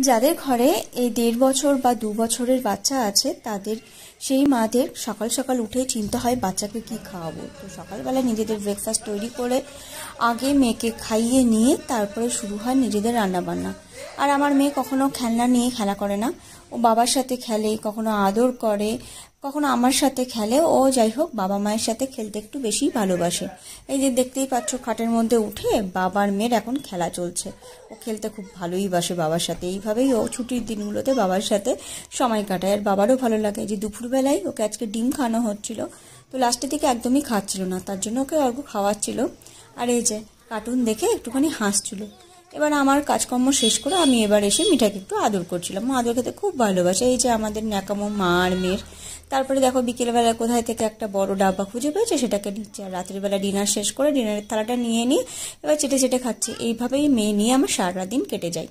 যাদের ঘরে এই 1.5 বছর বা 2 বছরের বাচ্চা আছে তাদের সেই মাদের সকাল সকাল উঠেই চিন্তা হয় বাচ্চাকে কি খাওয়াবো। তো সকালবেলা নিজেদের ব্রেকফাস্ট তৈরি করে আগে মেয়েকে খাইয়ে নিয়ে তারপরে শুরু হয় নিজেদের রান্নাবান্না। আর আমার মেয়ে কখনো খেলনা নিয়ে খেলা করে না, ও বাবার সাথে খেলে, কখনো আদর করে, কখনো আমার সাথে খেলে। ও যাই হোক বাবা মায়ের সাথে খেলতে একটু বেশি ভালোবাসে। এই যে দেখতেই পাচ্ছ খাটের মধ্যে উঠে বাবার মেয়ের এখন খেলা চলছে। ও খেলতে খুব ভালোই বাসে বাবার সাথে। এইভাবেই ও ছুটির দিনগুলোতে বাবার সাথে সময় কাটায়। আর বাবারও ভালো লাগে যে দুপুরবেলায় ওকে আজকে ডিম খাওয়ানো হচ্ছিল, তো লাস্টের দিকে একদমই খাচ্ছিল না, তার জন্য ওকে অল্প খাওয়াচ্ছিল। আর এই যে কার্টুন দেখে একটুখানি হাসছিল। এবার আমার কাজকর্ম শেষ করে আমি এবার এসে মিঠাকে একটু আদর করছিলাম। মা আদর খেতে খুব ভালোবাসে। এই যে আমাদের ন্যাকামো মা আর মেয়ের। তারপরে দেখো বিকেলবেলা কোথায় থেকে একটা বড় ডাব্বা খুঁজে পেয়েছে, সেটাকে নিচ্ছে। আর রাত্রিবেলা ডিনার শেষ করে ডিনারের থালাটা নিয়ে নিয়ে এবার চেটে চেটে খাচ্ছে। এইভাবেই মেয়ে নিয়ে আমার সারা দিন কেটে যায়।